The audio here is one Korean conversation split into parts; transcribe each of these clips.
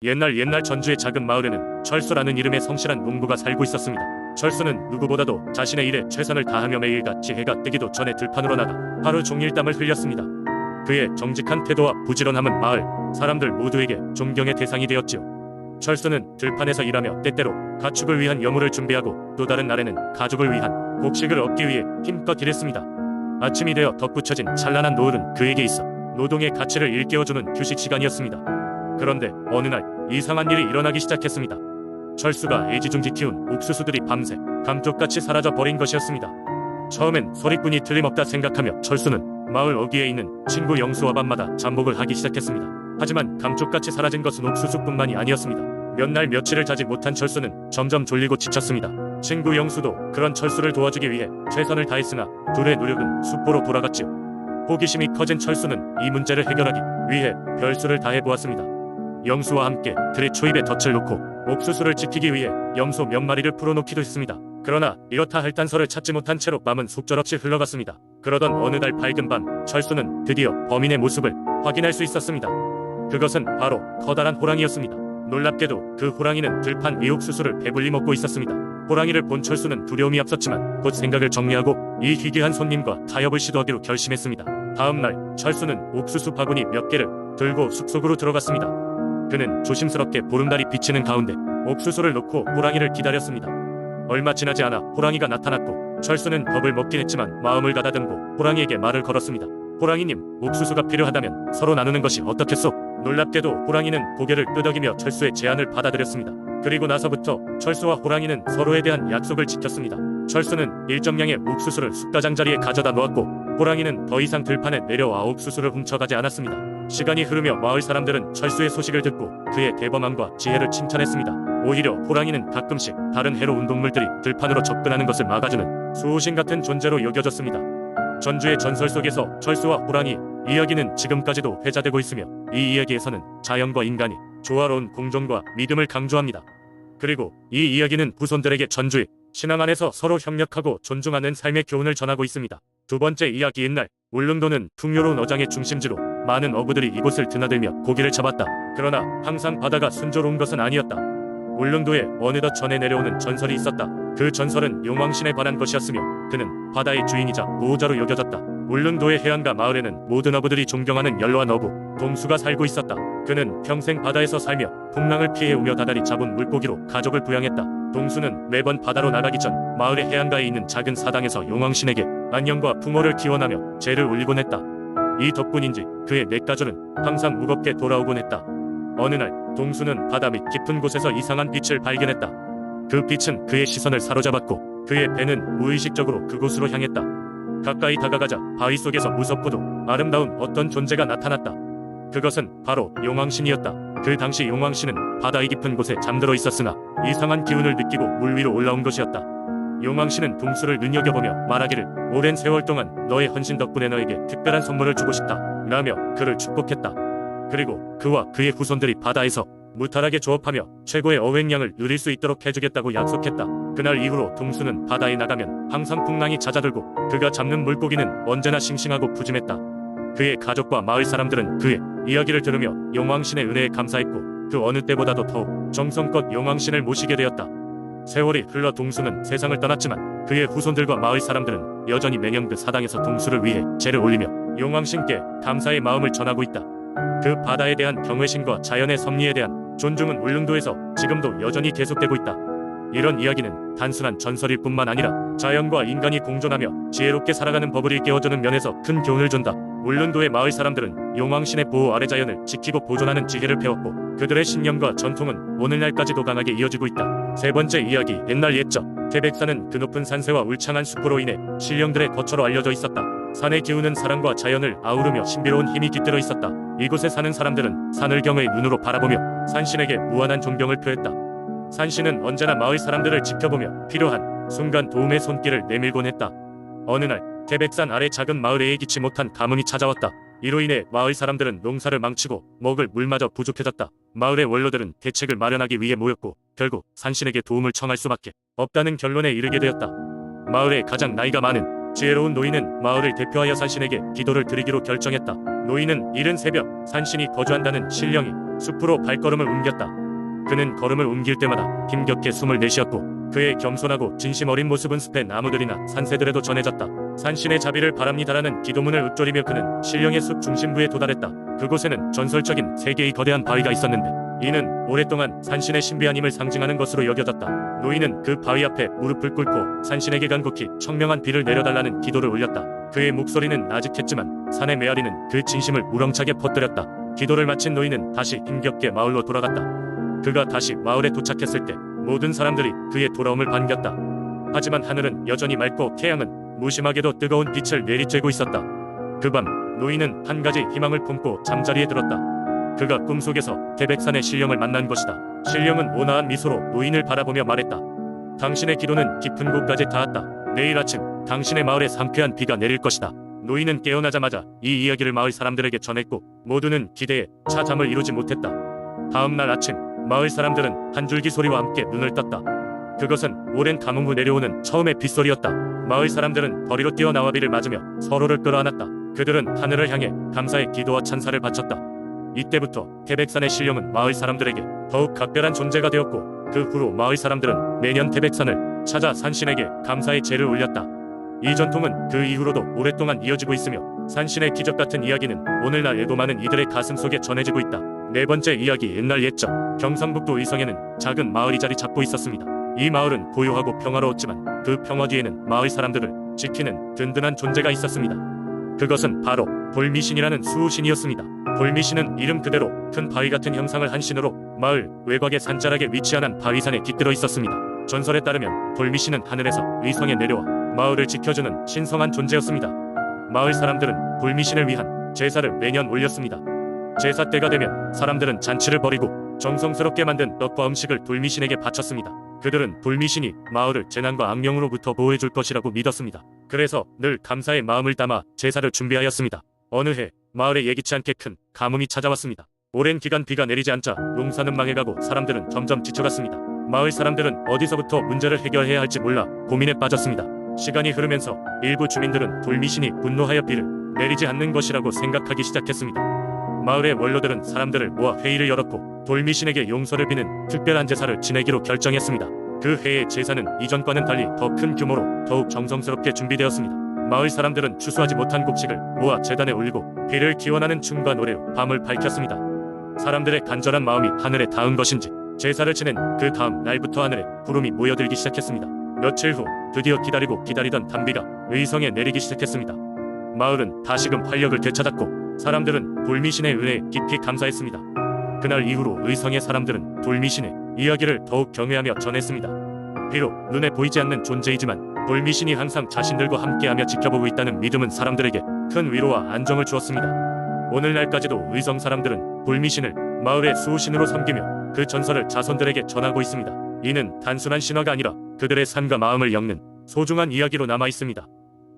옛날 전주의 작은 마을에는 철수라는 이름의 성실한 농부가 살고 있었습니다. 철수는 누구보다도 자신의 일에 최선을 다하며 매일같이 해가 뜨기도 전에 들판으로 나가 하루 종일 땀을 흘렸습니다. 그의 정직한 태도와 부지런함은 마을 사람들 모두에게 존경의 대상이 되었지요. 철수는 들판에서 일하며 때때로 가축을 위한 여물을 준비하고 또 다른 날에는 가족을 위한 곡식을 얻기 위해 힘껏 일했습니다. 아침이 되어 덧붙여진 찬란한 노을은 그에게 있어 노동의 가치를 일깨워주는 휴식 시간이었습니다. 그런데 어느 날 이상한 일이 일어나기 시작했습니다. 철수가 애지중지 키운 옥수수들이 밤새 감쪽같이 사라져 버린 것이었습니다. 처음엔 소리꾼이 틀림없다 생각하며 철수는 마을 어귀에 있는 친구 영수와 밤마다 잠복을 하기 시작했습니다. 하지만 감쪽같이 사라진 것은 옥수수뿐만이 아니었습니다. 몇 날 며칠을 자지 못한 철수는 점점 졸리고 지쳤습니다. 친구 영수도 그런 철수를 도와주기 위해 최선을 다했으나 둘의 노력은 수포로 돌아갔지요. 호기심이 커진 철수는 이 문제를 해결하기 위해 별수를 다해보았습니다. 영수와 함께 들의 초입에 덫을 놓고 옥수수를 지키기 위해 염소 몇 마리를 풀어놓기도 했습니다. 그러나 이렇다 할 단서를 찾지 못한 채로 밤은 속절없이 흘러갔습니다. 그러던 어느 날 밝은 밤, 철수는 드디어 범인의 모습을 확인할 수 있었습니다. 그것은 바로 커다란 호랑이였습니다. 놀랍게도 그 호랑이는 들판 위 옥수수를 배불리 먹고 있었습니다. 호랑이를 본 철수는 두려움이 앞섰지만 곧 생각을 정리하고 이 희귀한 손님과 타협을 시도하기로 결심했습니다. 다음 날 철수는 옥수수 바구니 몇 개를 들고 숲속으로 들어갔습니다. 그는 조심스럽게 보름달이 비치는 가운데 옥수수를 놓고 호랑이를 기다렸습니다. 얼마 지나지 않아 호랑이가 나타났고 철수는 겁을 먹긴 했지만 마음을 가다듬고 호랑이에게 말을 걸었습니다. 호랑이님, 옥수수가 필요하다면 서로 나누는 것이 어떻겠소? 놀랍게도 호랑이는 고개를 끄덕이며 철수의 제안을 받아들였습니다. 그리고 나서부터 철수와 호랑이는 서로에 대한 약속을 지켰습니다. 철수는 일정량의 옥수수를 숲가장자리에 가져다 놓았고 호랑이는 더 이상 들판에 내려와 옥수수를 훔쳐가지 않았습니다. 시간이 흐르며 마을 사람들은 철수의 소식을 듣고 그의 대범함과 지혜를 칭찬했습니다. 오히려 호랑이는 가끔씩 다른 해로운 동물들이 들판으로 접근하는 것을 막아주는 수호신 같은 존재로 여겨졌습니다. 전주의 전설 속에서 철수와 호랑이 이야기는 지금까지도 회자되고 있으며 이 이야기에서는 자연과 인간이 조화로운 공존과 믿음을 강조합니다. 그리고 이 이야기는 후손들에게 전주의 신앙 안에서 서로 협력하고 존중하는 삶의 교훈을 전하고 있습니다. 두 번째 이야기 옛날 울릉도는 풍요로운 어장의 중심지로 많은 어부들이 이곳을 드나들며 고기를 잡았다. 그러나 항상 바다가 순조로운 것은 아니었다. 울릉도에 어느덧 전해 내려오는 전설이 있었다. 그 전설은 용왕신에 관한 것이었으며 그는 바다의 주인이자 보호자로 여겨졌다. 울릉도의 해안가 마을에는 모든 어부들이 존경하는 연로한 어부 동수가 살고 있었다. 그는 평생 바다에서 살며 풍랑을 피해 오며 다달이 잡은 물고기로 가족을 부양했다. 동수는 매번 바다로 나가기 전 마을의 해안가에 있는 작은 사당에서 용왕신에게 안녕과 풍어를 기원하며 제를 올리곤 했다. 이 덕분인지 그의 냇가조는 항상 무겁게 돌아오곤 했다. 어느 날 동수는 바다 밑 깊은 곳에서 이상한 빛을 발견했다. 그 빛은 그의 시선을 사로잡았고 그의 배는 무의식적으로 그곳으로 향했다. 가까이 다가가자 바위 속에서 무섭고도 아름다운 어떤 존재가 나타났다. 그것은 바로 용왕신이었다. 그 당시 용왕신은 바다의 깊은 곳에 잠들어 있었으나 이상한 기운을 느끼고 물 위로 올라온 것이었다. 용왕신은 동수를 눈여겨보며 말하기를 오랜 세월 동안 너의 헌신 덕분에 너에게 특별한 선물을 주고 싶다 라며 그를 축복했다. 그리고 그와 그의 후손들이 바다에서 무탈하게 조업하며 최고의 어획량을 누릴 수 있도록 해주겠다고 약속했다. 그날 이후로 동수는 바다에 나가면 항상 풍랑이 잦아들고 그가 잡는 물고기는 언제나 싱싱하고 푸짐했다. 그의 가족과 마을 사람들은 그의 이야기를 들으며 용왕신의 은혜에 감사했고 그 어느 때보다도 더욱 정성껏 용왕신을 모시게 되었다. 세월이 흘러 동수는 세상을 떠났지만 그의 후손들과 마을 사람들은 여전히 매년 그 사당에서 동수를 위해 제를 올리며 용왕신께 감사의 마음을 전하고 있다. 그 바다에 대한 경외심과 자연의 섭리에 대한 존중은 울릉도에서 지금도 여전히 계속되고 있다. 이런 이야기는 단순한 전설일 뿐만 아니라 자연과 인간이 공존하며 지혜롭게 살아가는 법을 일깨워주는 면에서 큰 교훈을 준다. 울릉도의 마을 사람들은 용왕신의 보호 아래 자연을 지키고 보존하는 지혜를 배웠고 그들의 신념과 전통은 오늘날까지도 강하게 이어지고 있다. 세 번째 이야기 옛날 옛적 태백산은 그 높은 산세와 울창한 숲으로 인해 신령들의 거처로 알려져 있었다. 산의 기운은 사랑과 자연을 아우르며 신비로운 힘이 깃들어 있었다. 이곳에 사는 사람들은 산을 경외의 눈으로 바라보며 산신에게 무한한 존경을 표했다. 산신은 언제나 마을 사람들을 지켜보며 필요한 순간 도움의 손길을 내밀곤 했다. 어느 날 태백산 아래 작은 마을에 예기치 못한 가뭄이 찾아왔다. 이로 인해 마을 사람들은 농사를 망치고 먹을 물마저 부족해졌다. 마을의 원로들은 대책을 마련하기 위해 모였고 결국 산신에게 도움을 청할 수밖에 없다는 결론에 이르게 되었다. 마을의 가장 나이가 많은 지혜로운 노인은 마을을 대표하여 산신에게 기도를 드리기로 결정했다. 노인은 이른 새벽 산신이 거주한다는 신령이 숲으로 발걸음을 옮겼다. 그는 걸음을 옮길 때마다 힘겹게 숨을 내쉬었고 그의 겸손하고 진심 어린 모습은 숲의 나무들이나 산새들에도 전해졌다. 산신의 자비를 바랍니다라는 기도문을 읊조리며 그는 신령의 숲 중심부에 도달했다. 그곳에는 전설적인 세 개의 거대한 바위가 있었는데 이는 오랫동안 산신의 신비한 힘을 상징하는 것으로 여겨졌다. 노인은 그 바위 앞에 무릎을 꿇고 산신에게 간곡히 청명한 비를 내려달라는 기도를 올렸다. 그의 목소리는 나직했지만 산의 메아리는 그 진심을 우렁차게 퍼뜨렸다. 기도를 마친 노인은 다시 힘겹게 마을로 돌아갔다. 그가 다시 마을에 도착했을 때 모든 사람들이 그의 돌아옴을 반겼다. 하지만 하늘은 여전히 맑고 태양은 무심하게도 뜨거운 빛을 내리쬐고 있었다. 그 밤 노인은 한 가지 희망을 품고 잠자리에 들었다. 그가 꿈속에서 태백산의 신령을 만난 것이다. 신령은 온화한 미소로 노인을 바라보며 말했다. 당신의 기도는 깊은 곳까지 닿았다. 내일 아침 당신의 마을에 상쾌한 비가 내릴 것이다. 노인은 깨어나자마자 이 이야기를 마을 사람들에게 전했고 모두는 기대에 차 잠을 이루지 못했다. 다음 날 아침 마을 사람들은 한 줄기 소리와 함께 눈을 떴다. 그것은 오랜 가뭄 후 내려오는 처음의 빗소리였다. 마을 사람들은 거리로 뛰어나와 비를 맞으며 서로를 끌어안았다. 그들은 하늘을 향해 감사의 기도와 찬사를 바쳤다. 이때부터 태백산의 신령은 마을 사람들에게 더욱 각별한 존재가 되었고 그 후로 마을 사람들은 매년 태백산을 찾아 산신에게 감사의 제를 올렸다. 이 전통은 그 이후로도 오랫동안 이어지고 있으며 산신의 기적 같은 이야기는 오늘날에도 많은 이들의 가슴 속에 전해지고 있다. 네 번째 이야기. 옛날 옛적 경상북도 의성에는 작은 마을이 자리 잡고 있었습니다. 이 마을은 고요하고 평화로웠지만 그 평화 뒤에는 마을 사람들을 지키는 든든한 존재가 있었습니다. 그것은 바로 돌미신이라는 수호신이었습니다. 돌미신은 이름 그대로 큰 바위 같은 형상을 한 신으로 마을 외곽의 산자락에 위치한 한 바위산에 깃들어 있었습니다. 전설에 따르면 돌미신은 하늘에서 의성에 내려와 마을을 지켜주는 신성한 존재였습니다. 마을 사람들은 돌미신을 위한 제사를 매년 올렸습니다. 제사 때가 되면 사람들은 잔치를 벌이고 정성스럽게 만든 떡과 음식을 돌미신에게 바쳤습니다. 그들은 돌미신이 마을을 재난과 악령으로부터 보호해줄 것이라고 믿었습니다. 그래서 늘 감사의 마음을 담아 제사를 준비하였습니다. 어느 해 마을에 예기치 않게 큰 가뭄이 찾아왔습니다. 오랜 기간 비가 내리지 않자 농사는 망해가고 사람들은 점점 지쳐갔습니다. 마을 사람들은 어디서부터 문제를 해결해야 할지 몰라 고민에 빠졌습니다. 시간이 흐르면서 일부 주민들은 돌미신이 분노하여 비를 내리지 않는 것이라고 생각하기 시작했습니다. 마을의 원로들은 사람들을 모아 회의를 열었고 돌미신에게 용서를 비는 특별한 제사를 지내기로 결정했습니다. 그 해의 제사는 이전과는 달리 더 큰 규모로 더욱 정성스럽게 준비되었습니다. 마을 사람들은 추수하지 못한 곡식을 모아 제단에 올리고 비를 기원하는 춤과 노래로 밤을 밝혔습니다. 사람들의 간절한 마음이 하늘에 닿은 것인지 제사를 지낸 그 다음 날부터 하늘에 구름이 모여들기 시작했습니다. 며칠 후 드디어 기다리던 단비가 의성에 내리기 시작했습니다. 마을은 다시금 활력을 되찾았고 사람들은 돌미신의 은혜에 깊이 감사했습니다. 그날 이후로 의성의 사람들은 돌미신의 이야기를 더욱 경외하며 전했습니다. 비록 눈에 보이지 않는 존재이지만 돌미신이 항상 자신들과 함께하며 지켜보고 있다는 믿음은 사람들에게 큰 위로와 안정을 주었습니다. 오늘날까지도 의성 사람들은 돌미신을 마을의 수호신으로 섬기며 그 전설을 자손들에게 전하고 있습니다. 이는 단순한 신화가 아니라 그들의 삶과 마음을 엮는 소중한 이야기로 남아 있습니다.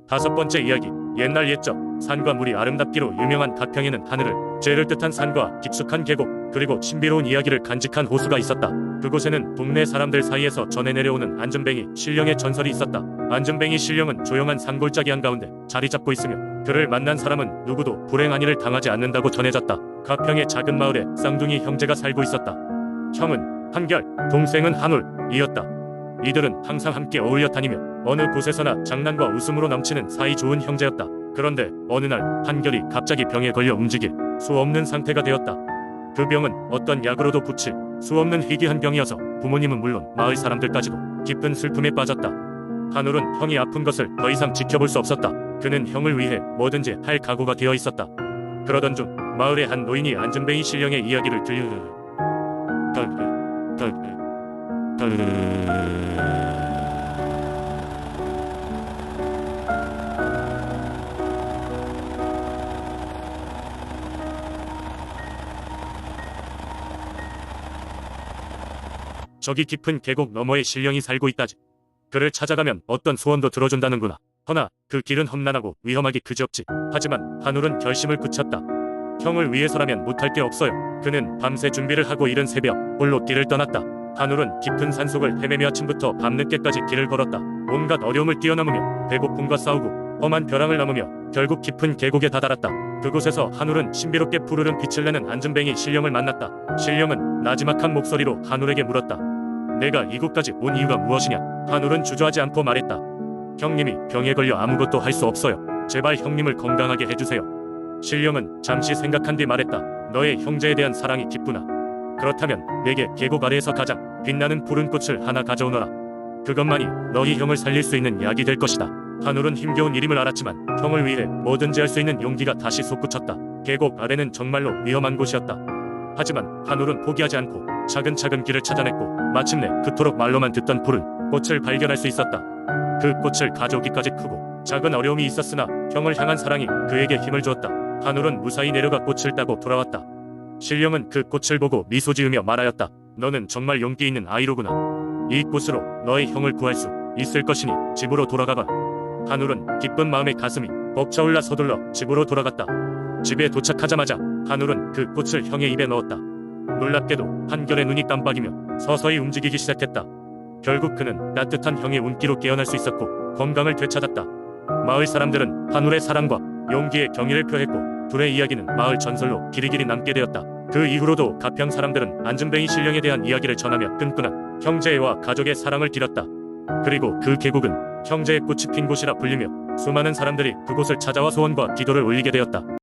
다섯 번째 이야기. 옛날 옛적 산과 물이 아름답기로 유명한 가평에는 하늘을 죄를 뜻한 산과 깊숙한 계곡 그리고 신비로운 이야기를 간직한 호수가 있었다. 그곳에는 동네 사람들 사이에서 전해 내려오는 안전뱅이 신령의 전설이 있었다. 안전뱅이 신령은 조용한 산골짜기 한가운데 자리 잡고 있으며 그를 만난 사람은 누구도 불행한 일을 당하지 않는다고 전해졌다. 가평의 작은 마을에 쌍둥이 형제가 살고 있었다. 형은 한결, 동생은 한울이었다. 이들은 항상 함께 어울려 다니며 어느 곳에서나 장난과 웃음으로 넘치는 사이 좋은 형제였다. 그런데 어느 날 한결이 갑자기 병에 걸려 움직일 수 없는 상태가 되었다. 그 병은 어떤 약으로도 고칠 수 없는 희귀한 병이어서 부모님은 물론 마을 사람들까지도 깊은 슬픔에 빠졌다. 한울은 형이 아픈 것을 더 이상 지켜볼 수 없었다. 그는 형을 위해 뭐든지 할 각오가 되어 있었다. 그러던 중 마을의 한 노인이 안전뱅이 신령의 이야기를 저기 깊은 계곡 너머에 신령이 살고 있다지. 그를 찾아가면 어떤 소원도 들어준다는구나. 허나 그 길은 험난하고 위험하기 그지없지. 하지만 한울은 결심을 굳혔다. 형을 위해서라면 못할 게 없어요. 그는 밤새 준비를 하고 이른 새벽 홀로 길을 떠났다. 한울은 깊은 산속을 헤매며 아침부터 밤늦게까지 길을 걸었다. 온갖 어려움을 뛰어넘으며 배고픔과 싸우고 험한 벼랑을 넘으며 결국 깊은 계곡에 다다랐다. 그곳에서 한울은 신비롭게 푸르른 빛을 내는 안전뱅이 신령을 만났다. 신령은 나지막한 목소리로 한울에게 물었다. 내가 이곳까지 온 이유가 무엇이냐? 한울은 주저하지 않고 말했다. 형님이 병에 걸려 아무것도 할 수 없어요. 제발 형님을 건강하게 해주세요. 신령은 잠시 생각한 뒤 말했다. 너의 형제에 대한 사랑이 깊구나. 그렇다면 내게 계곡 아래에서 가장 빛나는 푸른 꽃을 하나 가져오너라. 그것만이 너희 형을 살릴 수 있는 약이 될 것이다. 한울은 힘겨운 일임을 알았지만 형을 위해 뭐든지 할 수 있는 용기가 다시 솟구쳤다. 계곡 아래는 정말로 위험한 곳이었다. 하지만 한울은 포기하지 않고 차근차근 길을 찾아냈고 마침내 그토록 말로만 듣던 푸른 꽃을 발견할 수 있었다. 그 꽃을 가져오기까지 크고 작은 어려움이 있었으나 형을 향한 사랑이 그에게 힘을 주었다. 한울은 무사히 내려가 꽃을 따고 돌아왔다. 신령은 그 꽃을 보고 미소 지으며 말하였다. 너는 정말 용기 있는 아이로구나. 이 꽃으로 너의 형을 구할 수 있을 것이니 집으로 돌아가봐. 한울은 기쁜 마음에 가슴이 벅차올라 서둘러 집으로 돌아갔다. 집에 도착하자마자 한울은 그 꽃을 형의 입에 넣었다. 놀랍게도 한결의 눈이 깜빡이며 서서히 움직이기 시작했다. 결국 그는 따뜻한 형의 운기로 깨어날 수 있었고 건강을 되찾았다. 마을 사람들은 한울의 사랑과 용기에 경의를 표했고 둘의 이야기는 마을 전설로 길이길이 남게 되었다. 그 이후로도 가평 사람들은 안전뱅이 신령에 대한 이야기를 전하며 끈끈한 형제와 가족의 사랑을 기렸다. 그리고 그 계곡은 형제의 꽃이 핀 곳이라 불리며 수많은 사람들이 그곳을 찾아와 소원과 기도를 올리게 되었다.